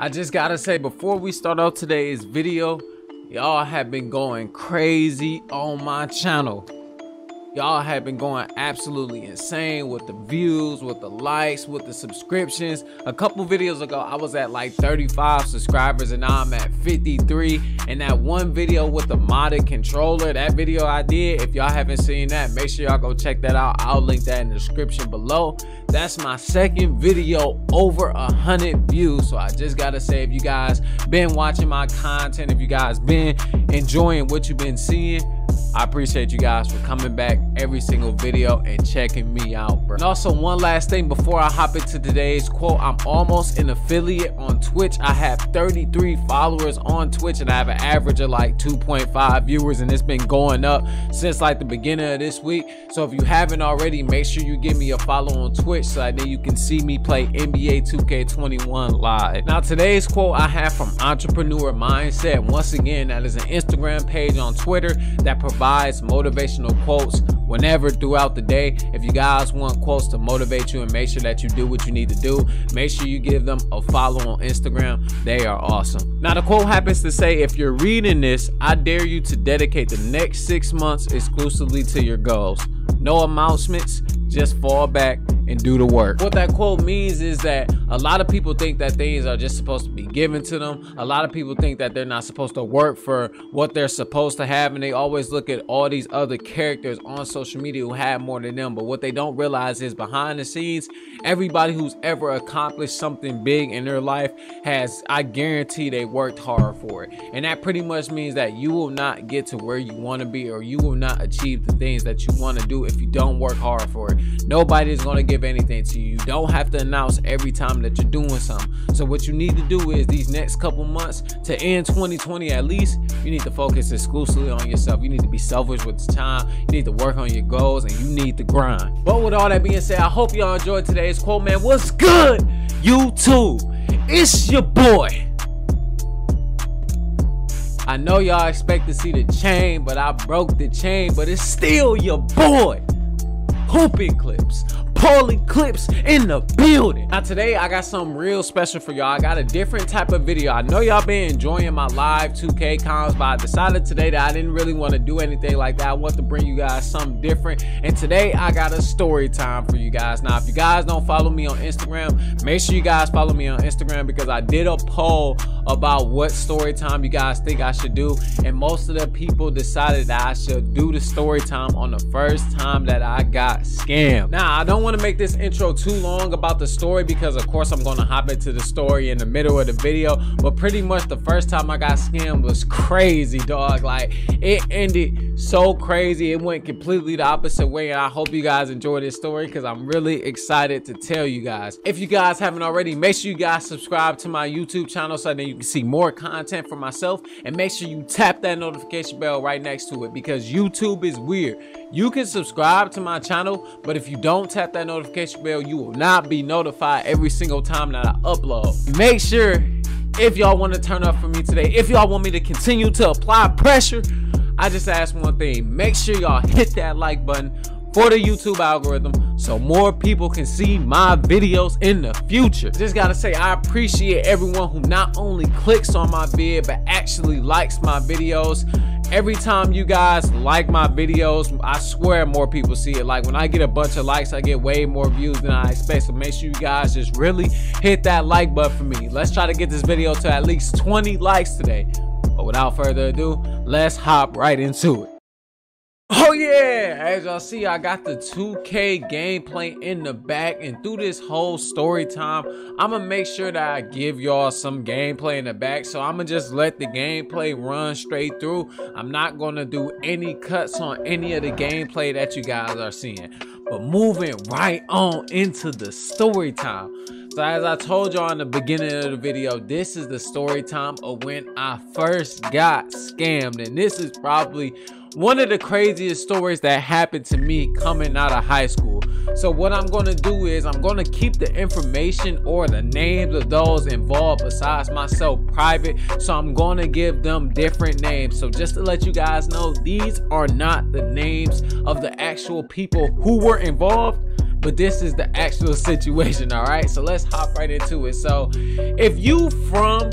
I just gotta say, before we start out today's video, y'all have been going crazy on my channel. Y'all have been going absolutely insane with the views, with the likes, with the subscriptions. A couple videos ago, I was at like 35 subscribers and now I'm at 53. And that one video with the modded controller, that video I did, if y'all haven't seen that, make sure y'all go check that out. I'll link that in the description below. That's my second video over 100 views. So I just gotta say, if you guys been watching my content, if you guys been enjoying what you've been seeing, I appreciate you guys for coming back every single video and checking me out, bro. And also, one last thing before I hop into today's quote, I'm almost an affiliate on Twitch. I have 33 followers on Twitch and I have an average of like 2.5 viewers, and it's been going up since like the beginning of this week. So if you haven't already, make sure you give me a follow on Twitch so that you can see me play NBA 2K21 live. Now, today's quote I have from Entrepreneur Mindset. Once again, that is an Instagram page on Twitter that provides motivational quotes whenever throughout the day. If you guys want quotes to motivate you and make sure that you do what you need to do, make sure you give them a follow on Instagram. They are awesome. Now, the quote happens to say, if you're reading this, I dare you to dedicate the next 6 months exclusively to your goals. No announcements, just fall back and do the work. What that quote means is that a lot of people think that things are just supposed to be given to them. A lot of people think that they're not supposed to work for what they're supposed to have, and they always look at all these other characters on social media who have more than them. But what they don't realize is, behind the scenes, everybody who's ever accomplished something big in their life has, I guarantee, they worked hard for it. And that pretty much means that you will not get to where you want to be, or you will not achieve the things that you want to do if you don't work hard for it. Nobody is going to give anything to you. You don't have to announce every time that you're doing something. So what you need to do is, these next couple months to end 2020 at least, you need to focus exclusively on yourself. You need to be selfish with the time. You need to work on your goals, and you need to grind. But with all that being said, I hope y'all enjoyed today's quote, man. What's good, YouTube? It's your boy. I know y'all expect to see the chain, but I broke the chain, but it's still your boy. Hooping clips, poly clips in the building. Now today I got something real special for y'all. I got a different type of video. I know y'all been enjoying my live 2K comms, but I decided today that I didn't really want to do anything like that. I want to bring you guys something different, and today I got a story time for you guys. Now, if you guys don't follow me on Instagram, make sure you guys follow me on Instagram, because I did a poll about what story time you guys think I should do, and most of the people decided that I should do the story time on the first time that I got scammed. Now, I don't want to make this intro too long about the story, because of course I'm going to hop into the story in the middle of the video, but pretty much the first time I got scammed was crazy, dog. Like, it ended so crazy. It went completely the opposite way, and I hope you guys enjoy this story, because I'm really excited to tell you guys. If you guys haven't already, make sure you guys subscribe to my YouTube channel so that you can see more content from myself, and make sure you tap that notification bell right next to it, because YouTube is weird. You can subscribe to my channel, but if you don't tap that notification bell, you will not be notified every single time that I upload. Make sure, if y'all want to turn up for me today, if y'all want me to continue to apply pressure, I just ask one thing: make sure y'all hit that like button for the YouTube algorithm so more people can see my videos in the future. Just gotta say, I appreciate everyone who not only clicks on my vid but actually likes my videos. Every time you guys like my videos, I swear more people see it. Like, when I get a bunch of likes, I get way more views than I expect. So make sure you guys just really hit that like button for me. Let's try to get this video to at least 20 likes today. But without further ado, let's hop right into it. Oh yeah, as y'all see, I got the 2K gameplay in the back, and through this whole story time, I'm gonna make sure that I give y'all some gameplay in the back. So I'm gonna just let the gameplay run straight through. I'm not gonna do any cuts on any of the gameplay that you guys are seeing. But moving right on into the story time. So as I told y'all in the beginning of the video, this is the story time of when I first got scammed, and this is probably one of the craziest stories that happened to me coming out of high school. So what I'm going to do is, I'm going to keep the information or the names of those involved besides myself private. So I'm going to give them different names. So just to let you guys know, these are not the names of the actual people who were involved, but this is the actual situation. All right, so let's hop right into it. So if you from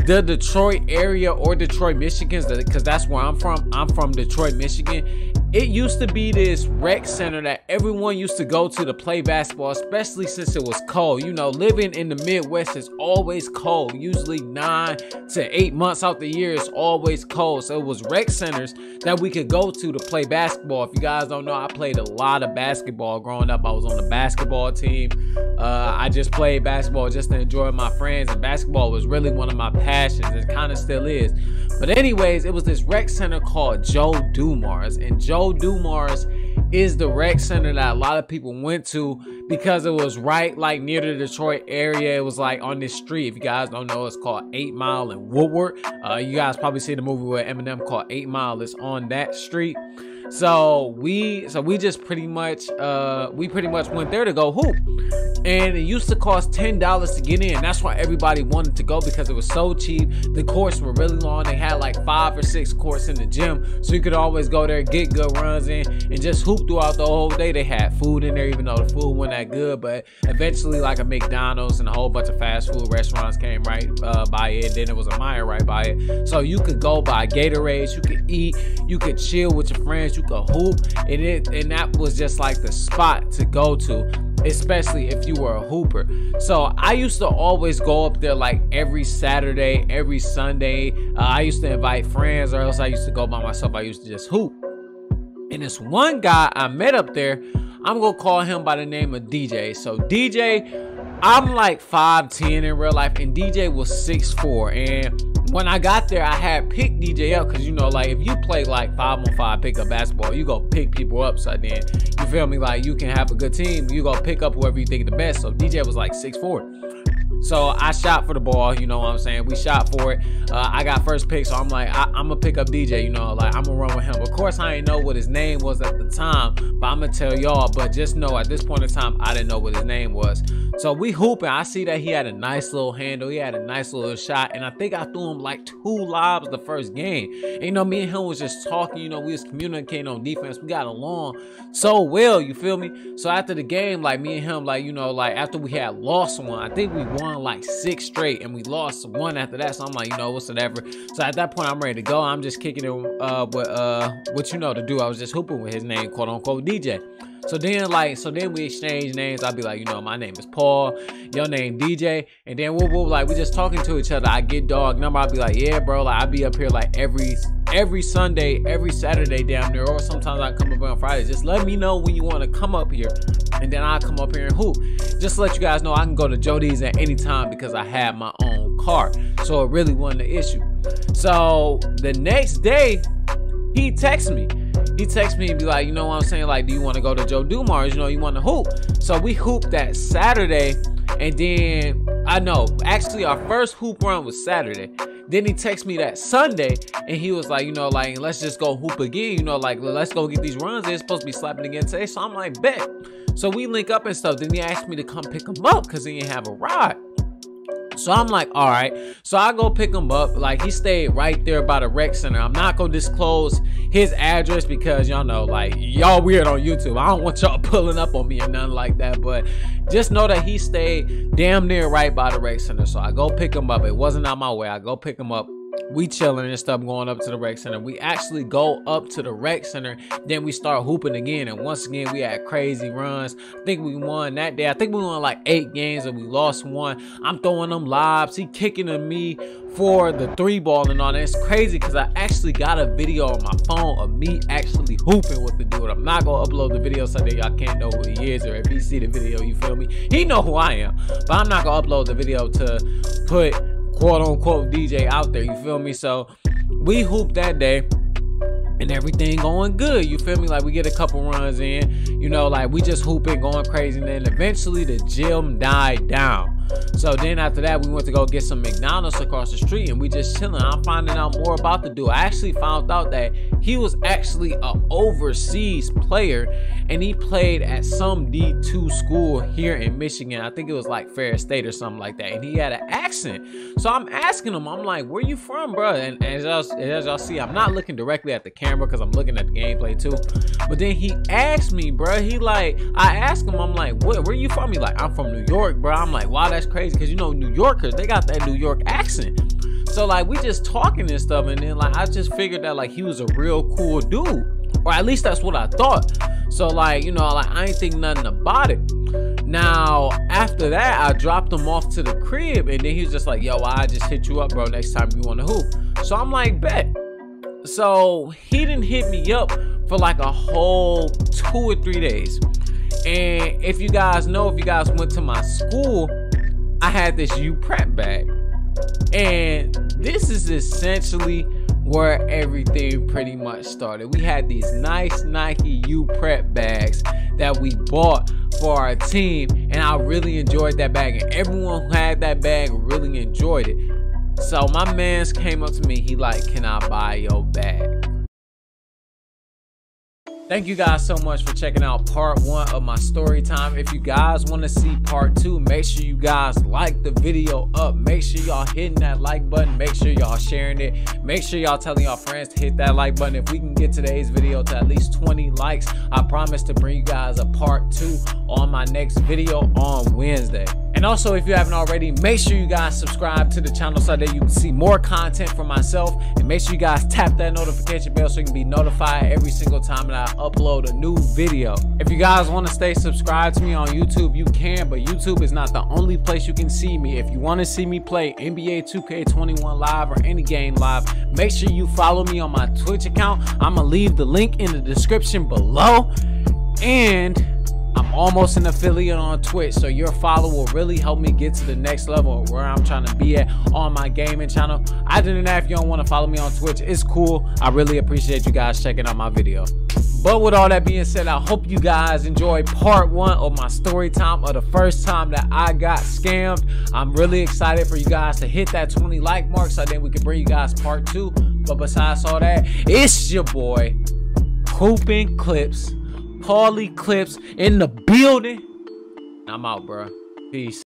the Detroit area or Detroit, Michigan, because that's where I'm from Detroit, Michigan. It used to be this rec center that everyone used to go to play basketball, especially since it was cold. You know, living in the Midwest is always cold. Usually 9 to 8 months out the year is always cold. So it was rec centers that we could go to play basketball. If you guys don't know, I played a lot of basketball growing up. I was on the basketball team. I just played basketball just to enjoy my friends, and basketball was really one of my passions. It kind of still is. But anyways, it was this rec center called Joe Dumars, and Joe Dumars is the rec center that a lot of people went to because it was right like near the Detroit area. It was like on this street. If you guys don't know, it's called 8 Mile in Woodward. You guys probably see the movie with Eminem called 8 Mile. It's on that street. So we just pretty much went there to go hoop, and it used to cost $10 to get in. That's why everybody wanted to go, because it was so cheap. The courts were really long. They had like 5 or 6 courts in the gym, so you could always go there, get good runs in, and just hoop throughout the whole day. They had food in there, even though the food wasn't that good, but eventually like a McDonald's and a whole bunch of fast food restaurants came right by it. Then it was a Meijer right by it, so you could go buy Gatorades, you could eat, you could chill with your friends, you could hoop, and that was just like the spot to go to, especially if you were a hooper. So I used to always go up there like every Saturday, every Sunday. I used to invite friends, or else I used to go by myself. I used to just hoop. And this one guy I met up there, I'm gonna call him by the name of DJ. So DJ, I'm like 5'10" in real life, and DJ was 6'4", and when I got there, I had picked DJ up, because you know, like if you play like 5-on-5 pickup basketball, you go pick people up. So then, you feel me, like you can have a good team, you go pick up whoever you think the best. So DJ was like 6'4". So I shot for the ball, you know what I'm saying? We shot for it. I got first pick, so I'm like, I'm gonna pick up DJ, you know, like I'm gonna run with him. Of course, I didn't know what his name was at the time, but I'm gonna tell y'all. But just know at this point in time, I didn't know what his name was. So we hooping. I see that he had a nice little handle. He had a nice little shot, and I think I threw him like 2 lobs the first game. And, you know, me and him was just talking. You know, we was communicating on defense. We got along so well. You feel me? So after the game, like me and him, like, you know, like after we had lost one, I think we won like 6 straight, and we lost 1 after that. So I'm like, you know, whatsoever. So at that point, I'm ready to go. I'm just kicking it with what you know to do. I was just hooping with his name, quote unquote DJ. So then we exchange names. I'll be like, you know, my name is Paul, your name DJ, and then we'll like, we just talking to each other. I get dog number. I'll be like, yeah, bro, like I be up here like every Sunday, every Saturday down there, or sometimes I come up here on Friday. Just let me know when you want to come up here, and then I'll come up here and hoop. Just to let you guys know, I can go to Jody's at any time because I have my own car, so it really wasn't an issue. So the next day, he texts me. And be like, you know what I'm saying? Like, do you want to go to Joe Dumars? You know, you want to hoop. So we hooped that Saturday. And then, actually our first hoop run was Saturday. Then he texted me that Sunday. And he was like, you know, like, let's just go hoop again. You know, like, let's go get these runs. They're supposed to be slapping again today. So I'm like, bet. So we link up and stuff. Then he asked me to come pick him up because he didn't have a ride. So I'm like, all right. So I go pick him up. Like, he stayed right there by the rec center. I'm not gonna disclose his address because y'all know, like, y'all weird on YouTube. I don't want y'all pulling up on me or nothing like that. But just know that he stayed damn near right by the rec center. So I go pick him up. It wasn't on my way. I go pick him up. We chilling and stuff, going up to the rec center. We actually go up to the rec center, then we start hooping again, and once again we had crazy runs. I think we won that day. I think we won like 8 games and we lost 1. I'm throwing them lobs, he kicking to me for the 3-ball and all that. It's crazy because I actually got a video on my phone of me actually hooping with the dude. I'm not gonna upload the video so that y'all can't know who he is, or if he see the video, you feel me, he know who I am. But I'm not gonna upload the video to put quote unquote DJ out there, you feel me? So we hooped that day and everything going good, you feel me? Like, we get a couple runs in, you know, like we just hooping, going crazy, and then eventually the gym died down. So then after that, we went to go get some McDonald's across the street, and we just chilling. I'm finding out more about the dude. I actually found out that he was actually an overseas player, and he played at some D2 school here in Michigan. I think it was like Ferris State or something like that, and he had an accent. So I'm asking him, I'm like, where you from, bro? And as y'all see, I'm not looking directly at the camera because I'm looking at the gameplay too. But then he asked me, bro, I asked him, I'm like, where you from? He like, I'm from New York, bro. I'm like, wow, that's crazy, because you know, New Yorkers, they got that New York accent. So like, we just talking and stuff, and then like, I just figured that like he was a real cool dude, or at least that's what I thought. So like, you know, like, I ain't think nothing about it. Now after that, I dropped him off to the crib, and then he was just like, yo, I just hit you up, bro, next time you want to hoop. So I'm like, bet. So he didn't hit me up for like a whole 2 or 3 days. And if you guys know, if you guys went to my school, I had this U prep bag, and this is essentially where everything pretty much started. We had these nice Nike U prep bags that we bought for our team, and I really enjoyed that bag, and everyone who had that bag really enjoyed it. So my mans came up to me, he like, can I buy your bag? Thank you guys so much for checking out part 1 of my story time. If you guys want to see part 2, make sure you guys like the video up. Make sure y'all hitting that like button. Make sure y'all sharing it. Make sure y'all telling y'all friends to hit that like button. If we can get today's video to at least 20 likes, I promise to bring you guys a part 2 on my next video on Wednesday. And also, if you haven't already, make sure you guys subscribe to the channel so that you can see more content from myself. And make sure you guys tap that notification bell so you can be notified every single time that I upload a new video. If you guys want to stay subscribed to me on YouTube, you can, but YouTube is not the only place you can see me. If you want to see me play NBA 2K21 live or any game live, make sure you follow me on my Twitch account. I'm gonna leave the link in the description below. And I'm almost an affiliate on Twitch, so your follow will really help me get to the next level of where I'm trying to be at on my gaming channel. Other than that, if you don't want to follow me on Twitch, it's cool. I really appreciate you guys checking out my video. But with all that being said, I hope you guys enjoyed part 1 of my story time of the first time that I got scammed. I'm really excited for you guys to hit that 20 like mark so then we can bring you guys part 2. But besides all that, it's your boy, Hooping Clips, Paulie Clips in the building. I'm out, bro. Peace.